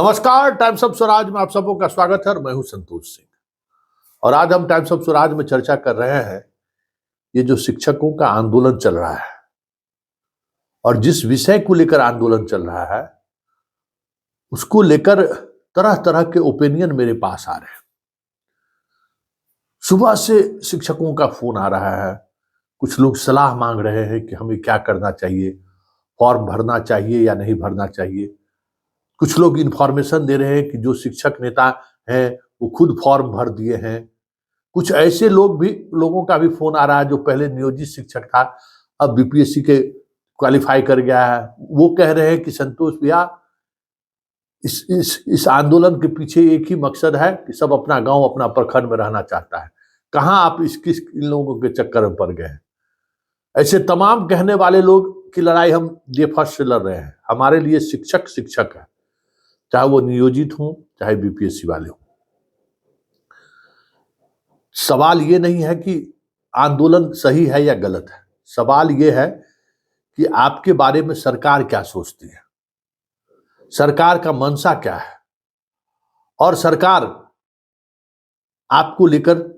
नमस्कार, times of Swaraj में आप सबों का स्वागत है और मैं हूं संतोष सिंह। और आज हम टाइम्स ऑफ स्वराज में चर्चा कर रहे हैं ये जो शिक्षकों का आंदोलन चल रहा है और जिस विषय को लेकर आंदोलन चल रहा है उसको लेकर तरह तरह के ओपिनियन मेरे पास आ रहे हैं। सुबह से शिक्षकों का फोन आ रहा है, कुछ लोग सलाह मांग रहे हैं कि हमें क्या करना चाहिए, फॉर्म भरना चाहिए या नहीं भरना चाहिए। कुछ लोग इंफॉर्मेशन दे रहे हैं कि जो शिक्षक नेता हैं वो खुद फॉर्म भर दिए हैं। कुछ ऐसे लोगों का भी फोन आ रहा है जो पहले नियोजित शिक्षक था, अब बीपीएससी के क्वालिफाई कर गया है। वो कह रहे हैं कि संतोष भैया, इस आंदोलन के पीछे एक ही मकसद है कि सब अपना गांव अपना प्रखंड में रहना चाहता है। कहाँ आप इन लोगों के चक्कर में पड़ गए हैं। ऐसे तमाम कहने वाले लोग की लड़ाई हम डे फर्स्ट से लड़ रहे हैं। हमारे लिए शिक्षक शिक्षक है, चाहे वो नियोजित हो चाहे बीपीएससी वाले हो। सवाल ये नहीं है कि आंदोलन सही है या गलत है, सवाल ये है कि आपके बारे में सरकार क्या सोचती है, सरकार का मंशा क्या है और सरकार आपको लेकर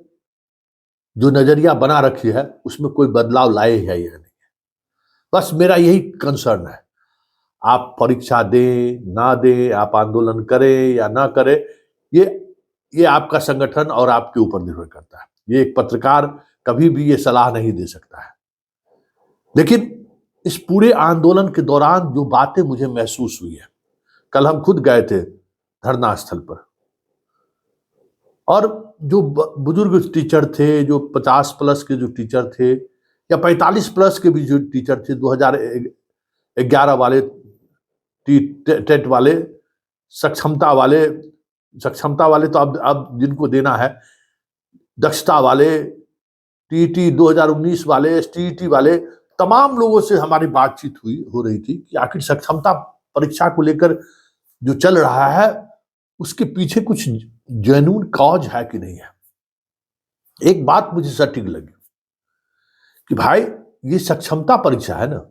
जो नजरिया बना रखी है उसमें कोई बदलाव लाए है या नहीं। बस मेरा यही कंसर्न है। आप परीक्षा दें ना दें, आप आंदोलन करें या ना करें, ये आपका संगठन और आपके ऊपर निर्भर करता है। ये एक पत्रकार कभी भी ये सलाह नहीं दे सकता है। लेकिन इस पूरे आंदोलन के दौरान जो बातें मुझे महसूस हुई है, कल हम खुद गए थे धरना स्थल पर और जो बुजुर्ग टीचर थे, जो 50 प्लस के जो टीचर थे या 45 प्लस के भी जो टीचर थे, 2011 वाले टेट वाले, सक्षमता वाले तो अब जिनको देना है, दक्षता वाले, टीटी 2019 वाले, एसटीईटी वाले, तमाम लोगों से हमारी बातचीत हो रही थी कि आखिर सक्षमता परीक्षा को लेकर जो चल रहा है उसके पीछे कुछ जेन्युइन कॉज है कि नहीं है। एक बात मुझे सटीक लगी कि भाई ये सक्षमता परीक्षा है ना,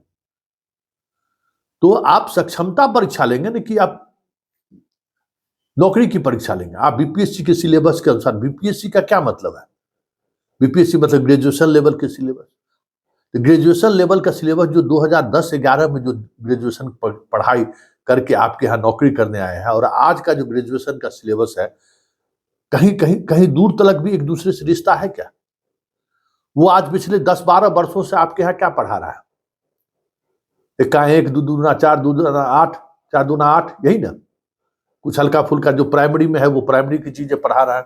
तो आप सक्षमता परीक्षा लेंगे ना कि आप नौकरी की परीक्षा लेंगे। आप बीपीएससी के सिलेबस के अनुसार, बीपीएससी का क्या मतलब है, बीपीएससी मतलब ग्रेजुएशन लेवल के सिलेबस। तो ग्रेजुएशन लेवल का सिलेबस जो 2010-11 में जो ग्रेजुएशन पढ़ाई करके आपके यहाँ नौकरी करने आए हैं और आज का जो ग्रेजुएशन का सिलेबस है, कहीं दूर तक भी एक दूसरे से रिश्ता है क्या? वो आज पिछले 10-12 वर्षों से आपके यहाँ क्या पढ़ा रहा है? एक 2 दूना 4, 2 दूना 8, 4 दूना 8, यही ना। कुछ हल्का फुल्का जो प्राइमरी में है वो प्राइमरी की चीजें पढ़ा रहा है,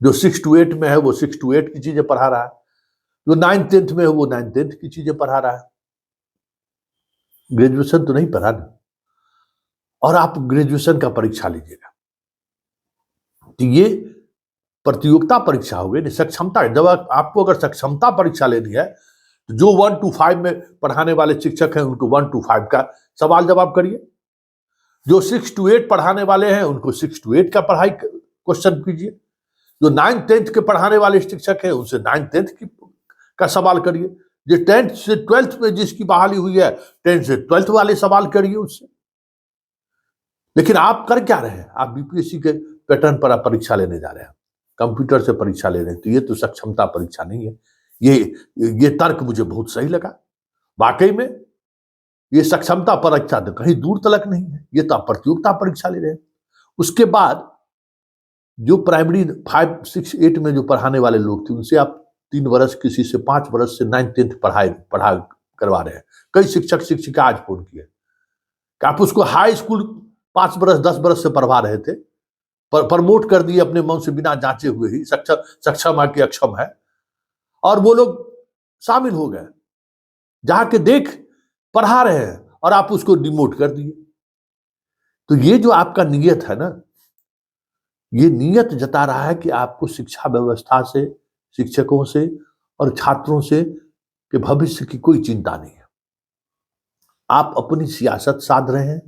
जो 6 to 8 में है वो 6 to 8 की चीजें पढ़ा रहा है, जो 9th-10th में है वो 9th-10th की चीजें पढ़ा रहा है। ग्रेजुएशन तो नहीं पढ़ा ना। और आप ग्रेजुएशन का परीक्षा लीजिएगा तो ये प्रतियोगिता परीक्षा हो गई, सक्षमता। जब आपको अगर सक्षमता परीक्षा लेनी है तो जो 1 to 5 में पढ़ाने वाले शिक्षक हैं उनको 1 to 5 का सवाल जवाब करिए, जो 6 to 8 पढ़ाने वाले हैं उनको 6 to 8 का पढ़ाई क्वेश्चन कीजिए, जो 9th-10th के पढ़ाने वाले शिक्षक हैं उनसे 9th-10th का सवाल करिए, जो 10th से 12th में जिसकी बहाली हुई है 10th से 12th वाले सवाल करिए उससे। लेकिन आप कर क्या रहे हैं? आप बीपीएससी के पैटर्न पर आप परीक्षा लेने जा रहे हैं, कंप्यूटर से परीक्षा ले रहे हैं, तो ये तो सक्षमता परीक्षा नहीं है। ये तर्क मुझे बहुत सही लगा। वाकई में ये सक्षमता परीक्षा तो कहीं दूर तलक नहीं है, ये तो आप प्रतियोगिता परीक्षा ले रहे हैं। उसके बाद जो प्राइमरी 5, 6, 8 में जो पढ़ाने वाले लोग थे उनसे आप 3 वर्ष, किसी से 5 वर्ष से 9th-10th पढ़ा करवा रहे हैं। कई शिक्षक शिक्षिका आज फोन किए कि आप उसको हाई स्कूल 5 वर्ष 10 वर्ष से पढ़वा रहे थे, प्रमोट कर दिए अपने मन से बिना जांचे हुए ही, सक्षम है कि अक्षम है, और वो लोग शामिल हो गए, जहां के देख पढ़ा रहे हैं और आप उसको डिमोट कर दिए। तो ये जो आपका नियत है ना, ये नियत जता रहा है कि आपको शिक्षा व्यवस्था से, शिक्षकों से और छात्रों से के भविष्य की कोई चिंता नहीं है। आप अपनी सियासत साध रहे हैं।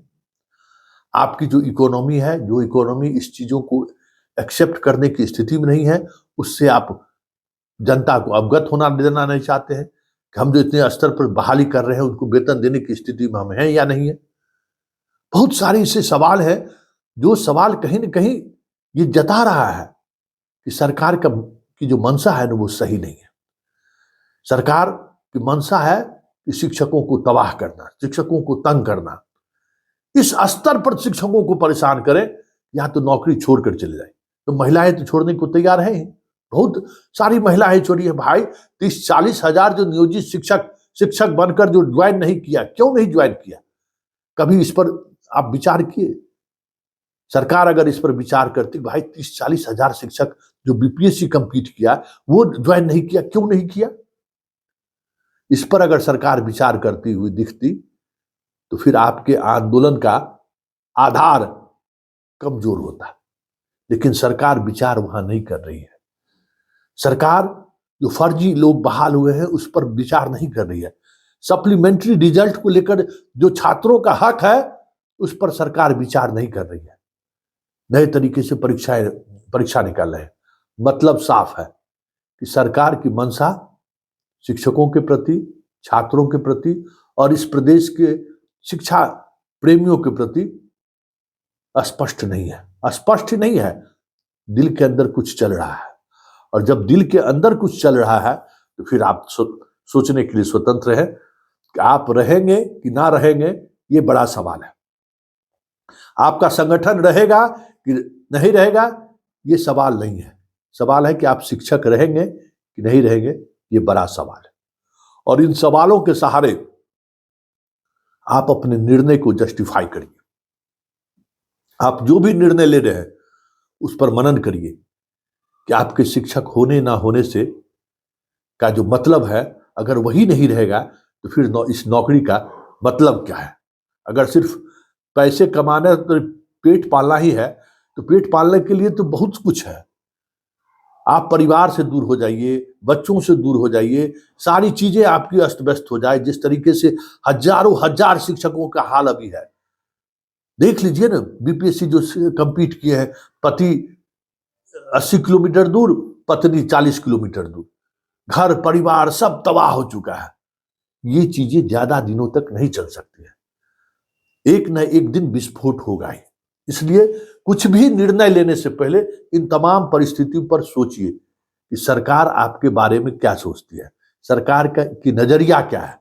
आपकी जो इकोनॉमी है, जो इकोनॉमी इस चीजों को एक्सेप्ट करने की स्थिति में नहीं है, उससे आप जनता को अवगत होना देना नहीं चाहते हैं कि हम जो इतने स्तर पर बहाली कर रहे हैं उनको वेतन देने की स्थिति में हम हैं या नहीं है। बहुत सारे ऐसे सवाल हैं जो सवाल कहीं ना कहीं ये जता रहा है कि सरकार की जो मंशा है ना वो सही नहीं है। सरकार की मंशा है कि शिक्षकों को तबाह करना, शिक्षकों को तंग करना, इस स्तर पर शिक्षकों को परेशान करें या तो नौकरी छोड़कर चले जाए। तो महिलाएं तो छोड़ने को तैयार हैं, बहुत सारी महिलाएं छोड़ी है भाई। 30-40 हजार जो नियोजित शिक्षक बनकर जो ज्वाइन नहीं किया, क्यों नहीं ज्वाइन किया? कभी इस पर आप विचार किए? सरकार अगर इस पर विचार करती, भाई 30-40 हजार शिक्षक जो बीपीएससी कंप्लीट किया वो ज्वाइन नहीं किया, क्यों नहीं किया? इस पर अगर सरकार विचार करती हुई दिखती तो फिर आपके आंदोलन का आधार कमजोर होता। लेकिन सरकार विचार वहां नहीं कर रही है। सरकार जो फर्जी लोग बहाल हुए हैं उस पर विचार नहीं कर रही है। सप्लीमेंट्री रिजल्ट को लेकर जो छात्रों का हक है उस पर सरकार विचार नहीं कर रही है। नए तरीके से परीक्षा निकाल रहे हैं। मतलब साफ है कि सरकार की मंशा शिक्षकों के प्रति, छात्रों के प्रति और इस प्रदेश के शिक्षा प्रेमियों के प्रति स्पष्ट नहीं है। स्पष्ट नहीं है, दिल के अंदर कुछ चल रहा है। और जब दिल के अंदर कुछ चल रहा है तो फिर आप सोचने के लिए स्वतंत्र हैं कि आप रहेंगे कि ना रहेंगे, ये बड़ा सवाल है। आपका संगठन रहेगा कि नहीं रहेगा, ये सवाल नहीं है। सवाल है कि आप शिक्षक रहेंगे कि नहीं रहेंगे, ये बड़ा सवाल है। और इन सवालों के सहारे आप अपने निर्णय को जस्टिफाई करिए। आप जो भी निर्णय ले रहे हैं उस पर मनन करिए कि आपके शिक्षक होने ना होने से का जो मतलब है, अगर वही नहीं रहेगा तो फिर इस नौकरी का मतलब क्या है? अगर सिर्फ पैसे कमाने तो पेट पालना ही है तो पेट पालने के लिए तो बहुत कुछ है। आप परिवार से दूर हो जाइए, बच्चों से दूर हो जाइए, सारी चीजें आपकी अस्त व्यस्त हो जाए। जिस तरीके से हजारों हजार शिक्षकों का हाल अभी है, देख लीजिए ना। बीपीएससी जो कंप्लीट किए हैं, पति 80 किलोमीटर दूर, पत्नी 40 किलोमीटर दूर, घर परिवार सब तबाह हो चुका है। ये चीजें ज्यादा दिनों तक नहीं चल सकती है, एक न एक दिन विस्फोट होगा ही। इसलिए कुछ भी निर्णय लेने से पहले इन तमाम परिस्थितियों पर सोचिए कि सरकार आपके बारे में क्या सोचती है, सरकार की नजरिया क्या है।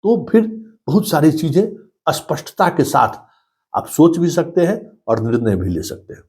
तो फिर बहुत सारी चीजें स्पष्टता के साथ आप सोच भी सकते हैं और निर्णय भी ले सकते हैं।